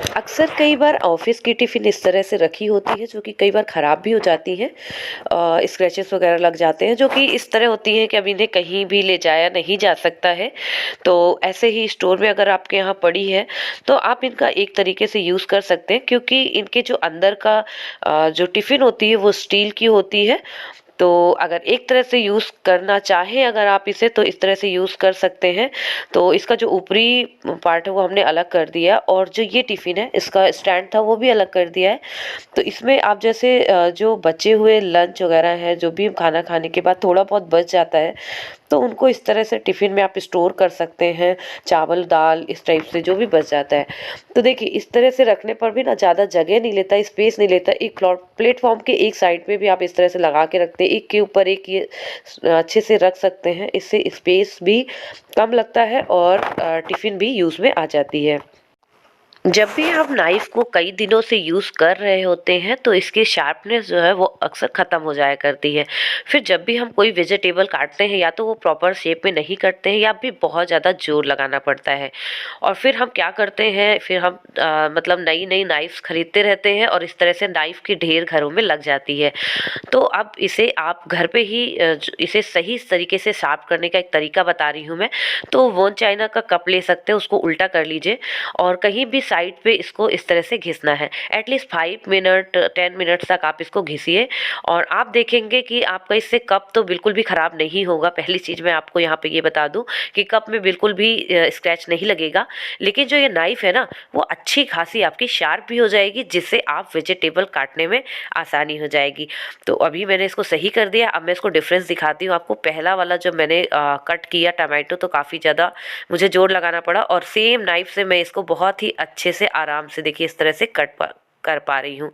अक्सर कई बार ऑफिस की टिफ़िन इस तरह से रखी होती है जो कि कई बार ख़राब भी हो जाती हैं। स्क्रैचेस वगैरह लग जाते हैं जो कि इस तरह होती हैं कि अब इन्हें कहीं भी ले जाया नहीं जा सकता है। तो ऐसे ही स्टोर में अगर आपके यहाँ पड़ी है तो आप इनका एक तरीके से यूज़ कर सकते हैं, क्योंकि इनके जो अंदर का जो टिफ़िन होती है वो स्टील की होती है। तो अगर एक तरह से यूज़ करना चाहें अगर आप इसे, तो इस तरह से यूज़ कर सकते हैं। तो इसका जो ऊपरी पार्ट है वो हमने अलग कर दिया, और जो ये टिफ़िन है इसका स्टैंड था वो भी अलग कर दिया है। तो इसमें आप जैसे जो बचे हुए लंच वगैरह है, जो भी खाना खाने के बाद थोड़ा बहुत बच जाता है, तो उनको इस तरह से टिफ़िन में आप स्टोर कर सकते हैं। चावल, दाल इस टाइप से जो भी बच जाता है। तो देखिए इस तरह से रखने पर भी ना ज़्यादा जगह नहीं लेता, स्पेस नहीं लेता। एक प्लेटफ़ॉर्म के एक साइड पे भी आप इस तरह से लगा के रखते हैं, एक के ऊपर एक ये अच्छे से रख सकते हैं। इससे स्पेस भी कम लगता है और टिफ़िन भी यूज़ में आ जाती है। जब भी हम नाइफ को कई दिनों से यूज़ कर रहे होते हैं तो इसकी शार्पनेस जो है वो अक्सर ख़त्म हो जाया करती है। फिर जब भी हम कोई वेजिटेबल काटते हैं या तो वो प्रॉपर शेप में नहीं कटते हैं या भी बहुत ज़्यादा ज़ोर लगाना पड़ता है। और फिर हम क्या करते हैं, फिर हम मतलब नई-नई नाइफ़्स खरीदते रहते हैं और इस तरह से नाइफ़ की ढेर घरों में लग जाती है। तो अब इसे आप घर पे ही इसे सही तरीके से साफ़ करने का एक तरीका बता रही हूँ मैं। तो वोन चाइना का कप ले सकते हैं, उसको उल्टा कर लीजिए और कहीं भी साइड पे इसको इस तरह से घिसना है। एटलीस्ट 5 मिनट 10 मिनट्स तक आप इसको घिसिए और आप देखेंगे कि आपका इससे कप तो बिल्कुल भी ख़राब नहीं होगा। पहली चीज़ मैं आपको यहाँ पे ये बता दूँ कि कप में बिल्कुल भी स्क्रैच नहीं लगेगा। लेकिन जो ये नाइफ़ है ना, वो अच्छी खासी आपकी शार्प भी हो जाएगी, जिससे आप वेजिटेबल काटने में आसानी हो जाएगी। तो अभी मैंने इसको सही कर दिया। अब मैं इसको डिफ़रेंस दिखाती हूँ आपको। पहला वाला जब मैंने कट किया टमाटो तो काफ़ी ज़्यादा मुझे ज़ोर लगाना पड़ा, और सेम नाइफ़ से मैं इसको बहुत ही अच्छे से आराम से देखिए इस तरह से कर पा रही हूँ।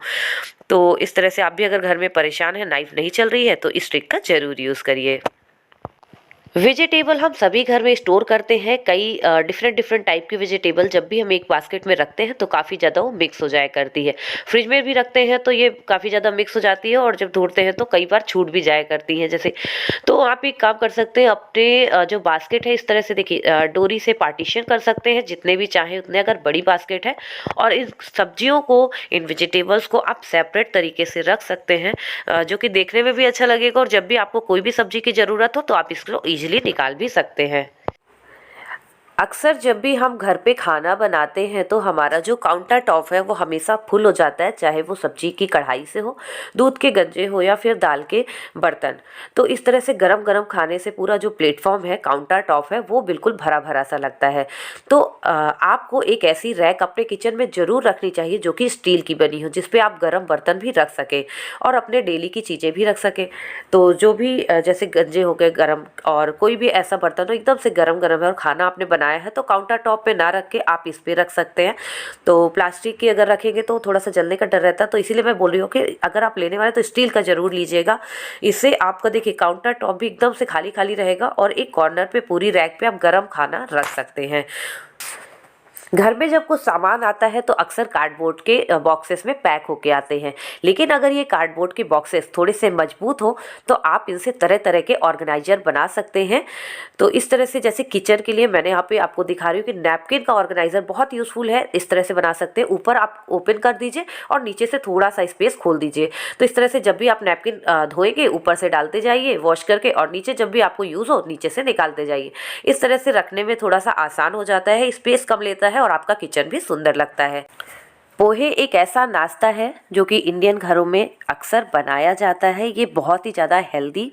तो इस तरह से आप भी अगर घर में परेशान हैं, नाइफ़ नहीं चल रही है, तो इस ट्रिक का ज़रूर यूज़ करिए। वेजिटेबल हम सभी घर में स्टोर करते हैं। कई डिफरेंट डिफरेंट टाइप की वेजिटेबल जब भी हम एक बास्केट में रखते हैं तो काफ़ी ज़्यादा वो मिक्स हो जाया करती है। फ्रिज में भी रखते हैं तो ये काफ़ी ज़्यादा मिक्स हो जाती है, और जब ढूंढते हैं तो कई बार छूट भी जाया करती हैं जैसे। तो आप एक काम कर सकते हैं, अपने जो बास्केट है इस तरह से देखिए डोरी से पार्टीशन कर सकते हैं जितने भी चाहें उतने, अगर बड़ी बास्केट है। और इन सब्जियों को, इन वेजिटेबल्स को आप सेपरेट तरीके से रख सकते हैं, जो कि देखने में भी अच्छा लगेगा, और जब भी आपको कोई भी सब्जी की ज़रूरत हो तो आप इसको ईज़िली निकाल भी सकते हैं। अक्सर जब भी हम घर पे खाना बनाते हैं तो हमारा जो काउंटर टॉप है वो हमेशा फुल हो जाता है, चाहे वो सब्जी की कढ़ाई से हो, दूध के गंजे हो या फिर दाल के बर्तन। तो इस तरह से गरम गरम खाने से पूरा जो प्लेटफॉर्म है, काउंटर टॉप है, वो बिल्कुल भरा भरा सा लगता है। तो आपको एक ऐसी रैक अपने किचन में ज़रूर रखनी चाहिए जो कि स्टील की बनी हो, जिस पे आप गरम बर्तन भी रख सकें और अपने डेली की चीज़ें भी रख सकें। तो जो भी जैसे गंजे हो गए गरम, और कोई भी ऐसा बर्तन हो एकदम से गरम गरम है और खाना आपने बनाया है, तो काउंटर टॉप पे ना रख के आप इस पे रख सकते हैं। तो प्लास्टिक की अगर रखेंगे तो थोड़ा सा जलने का डर रहता है, तो इसीलिए मैं बोल रही हूँ कि अगर आप लेने वाले तो स्टील का ज़रूर लीजिएगा। इससे आपका देखिए काउंटर टॉप भी एकदम से खाली खाली रहेगा और एक कॉर्नर पे पूरी रैक पे आप गरम खाना रख सकते हैं। घर में जब कुछ सामान आता है तो अक्सर कार्डबोर्ड के बॉक्सेस में पैक होके आते हैं। लेकिन अगर ये कार्डबोर्ड के बॉक्सेस थोड़े से मजबूत हो तो आप इनसे तरह तरह के ऑर्गेनाइजर बना सकते हैं। तो इस तरह से जैसे किचन के लिए मैंने यहाँ पे आपको दिखा रही हूँ कि नैपकिन का ऑर्गेनाइजर बहुत यूज़फुल है। इस तरह से बना सकते हैं, ऊपर आप ओपन कर दीजिए और नीचे से थोड़ा सा स्पेस खोल दीजिए। तो इस तरह से जब भी आप नैपकिन धोएंगे ऊपर से डालते जाइए वॉश करके, और नीचे जब भी आपको यूज़ हो नीचे से निकालते जाइए। इस तरह से रखने में थोड़ा सा आसान हो जाता है, स्पेस कम लेता है और आपका किचन भी सुंदर लगता है। पोहे एक ऐसा नाश्ता है जो कि इंडियन घरों में अक्सर बनाया जाता है। ये बहुत ही ज़्यादा हेल्दी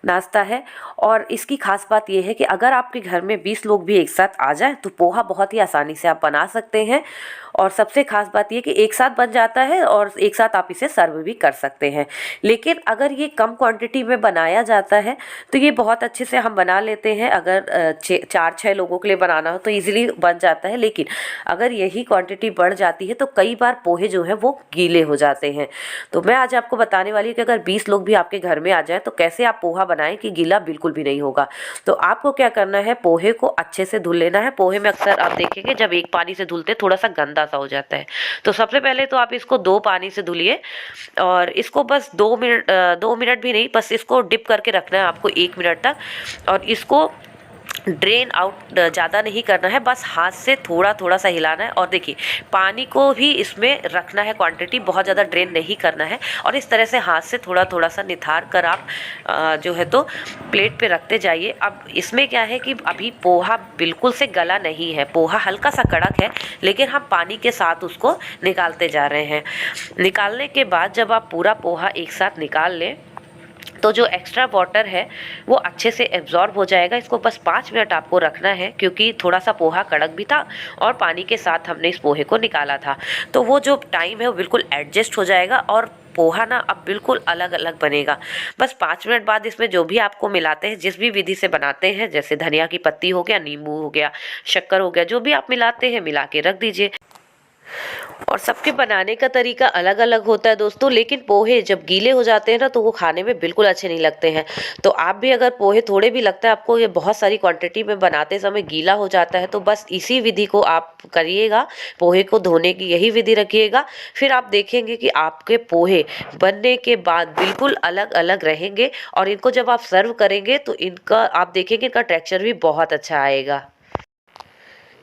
नाश्ता है, और इसकी खास बात यह है कि अगर आपके घर में 20 लोग भी एक साथ आ जाएं तो पोहा बहुत ही आसानी से आप बना सकते हैं। और सबसे खास बात यह कि एक साथ बन जाता है और एक साथ आप इसे सर्व भी कर सकते हैं। लेकिन अगर ये कम क्वांटिटी में बनाया जाता है तो ये बहुत अच्छे से हम बना लेते हैं। अगर 4-6 लोगों के लिए बनाना हो तो ईजिली बन जाता है। लेकिन अगर यही क्वांटिटी बढ़ जाती है तो कई बार पोहे जो हैं वो गीले हो जाते हैं। तो मैं आज आपको बताने वाली हूँ कि अगर 20 लोग भी आपके घर में आ जाएं तो कैसे आप पोहा बनाएं कि गीला बिल्कुल भी नहीं होगा। तो आपको क्या करना है, पोहे को अच्छे से धुल लेना है। पोहे में अक्सर आप देखेंगे जब एक पानी से धुलते थोड़ा सा गंदा सा हो जाता है। तो सबसे पहले तो आप इसको 2 पानी से धुलिए, और इसको बस 2 मिनट भी नहीं, बस इसको डिप करके रखना है आपको 1 मिनट तक। और इसको ड्रेन आउट ज़्यादा नहीं करना है, बस हाथ से थोड़ा थोड़ा सा हिलाना है। और देखिए पानी को भी इसमें रखना है क्वांटिटी, बहुत ज़्यादा ड्रेन नहीं करना है। और इस तरह से हाथ से थोड़ा थोड़ा सा निथार कर आप जो है तो प्लेट पे रखते जाइए। अब इसमें क्या है कि अभी पोहा बिल्कुल से गला नहीं है, पोहा हल्का सा कड़क है, लेकिन हम पानी के साथ उसको निकालते जा रहे हैं। निकालने के बाद जब आप पूरा पोहा एक साथ निकाल लें तो जो एक्स्ट्रा वाटर है वो अच्छे से एब्जॉर्ब हो जाएगा। इसको बस 5 मिनट आपको रखना है, क्योंकि थोड़ा सा पोहा कड़क भी था और पानी के साथ हमने इस पोहे को निकाला था, तो वो जो टाइम है वो बिल्कुल एडजस्ट हो जाएगा और पोहा ना अब बिल्कुल अलग अलग बनेगा। बस 5 मिनट बाद इसमें जो भी आपको मिलाते हैं, जिस भी विधि से बनाते हैं, जैसे धनिया की पत्ती हो गया, नींबू हो गया, शक्कर हो गया, जो भी आप मिलाते हैं मिला के रख दीजिए। और सबके बनाने का तरीका अलग अलग होता है दोस्तों, लेकिन पोहे जब गीले हो जाते हैं ना तो वो खाने में बिल्कुल अच्छे नहीं लगते हैं। तो आप भी अगर पोहे थोड़े भी लगता है आपको, ये बहुत सारी क्वांटिटी में बनाते समय गीला हो जाता है, तो बस इसी विधि को आप करिएगा। पोहे को धोने की यही विधि रखिएगा, फिर आप देखेंगे कि आपके पोहे बनने के बाद बिल्कुल अलग अलग रहेंगे। और इनको जब आप सर्व करेंगे तो इनका आप देखेंगे इनका टेक्सचर भी बहुत अच्छा आएगा।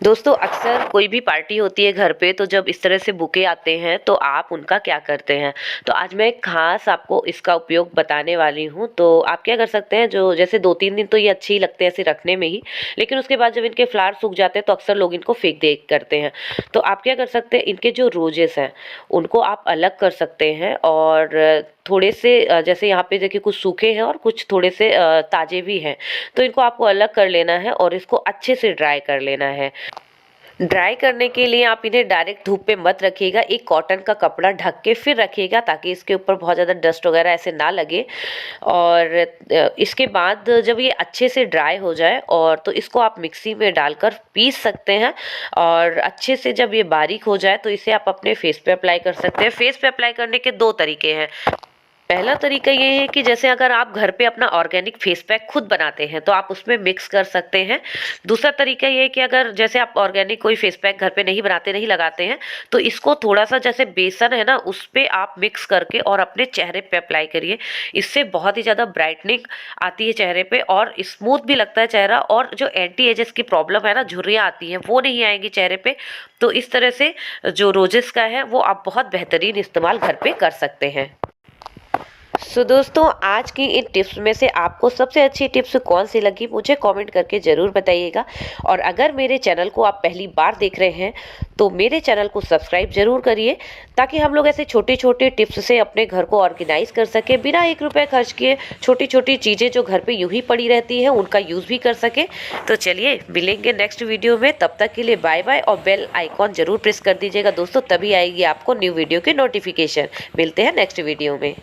दोस्तों अक्सर कोई भी पार्टी होती है घर पे, तो जब इस तरह से बुके आते हैं तो आप उनका क्या करते हैं, तो आज मैं खास आपको इसका उपयोग बताने वाली हूँ। तो आप क्या कर सकते हैं, जो जैसे 2-3 दिन तो ये अच्छे ही लगते हैं ऐसे रखने में ही, लेकिन उसके बाद जब इनके फ्लावर सूख जाते हैं तो अक्सर लोग इनको फेंक दे करते हैं। तो आप क्या कर सकते हैं, इनके जो रोजेस हैं उनको आप अलग कर सकते हैं। और थोड़े से जैसे यहाँ पे देखिए कुछ सूखे हैं और कुछ थोड़े से ताजे भी हैं, तो इनको आपको अलग कर लेना है और इसको अच्छे से ड्राई कर लेना है। ड्राई करने के लिए आप इन्हें डायरेक्ट धूप पे मत रखिएगा, एक कॉटन का कपड़ा ढक के फिर रखिएगा, ताकि इसके ऊपर बहुत ज़्यादा डस्ट वगैरह ऐसे ना लगे। और इसके बाद जब ये अच्छे से ड्राई हो जाए और तो इसको आप मिक्सी में डालकर पीस सकते हैं। और अच्छे से जब ये बारीक हो जाए तो इसे आप अपने फेस पे अप्लाई कर सकते हैं। फेस पे अप्लाई करने के 2 तरीके हैं। पहला तरीका ये है कि जैसे अगर आप घर पे अपना ऑर्गेनिक फेस पैक खुद बनाते हैं तो आप उसमें मिक्स कर सकते हैं। दूसरा तरीका ये है कि अगर जैसे आप ऑर्गेनिक कोई फेस पैक घर पे नहीं बनाते, नहीं लगाते हैं, तो इसको थोड़ा सा जैसे बेसन है ना उस पे आप मिक्स करके और अपने चेहरे पे अप्लाई करिए। इससे बहुत ही ज़्यादा ब्राइटनिंग आती है चेहरे पे और स्मूथ भी लगता है चेहरा, और जो एंटी एजेस की प्रॉब्लम है ना, झुर्रियाँ आती हैं, वो नहीं आएंगी चेहरे पे। तो इस तरह से जो रोजेस का है वो आप बहुत बेहतरीन इस्तेमाल घर पे कर सकते हैं। दोस्तों आज की इन टिप्स में से आपको सबसे अच्छी टिप्स कौन सी लगी मुझे कमेंट करके ज़रूर बताइएगा। और अगर मेरे चैनल को आप पहली बार देख रहे हैं तो मेरे चैनल को सब्सक्राइब जरूर करिए, ताकि हम लोग ऐसे छोटे छोटे टिप्स से अपने घर को ऑर्गेनाइज कर सके, बिना 1 रुपये खर्च किए। छोटी छोटी चीज़ें जो घर पे यूं ही पड़ी रहती हैं उनका यूज़ भी कर सके। तो चलिए मिलेंगे नेक्स्ट वीडियो में, तब तक के लिए बाय बाय। और बेल आइकॉन जरूर प्रेस कर दीजिएगा दोस्तों, तभी आएगी आपको न्यू वीडियो की नोटिफिकेशन। मिलते हैं नेक्स्ट वीडियो में।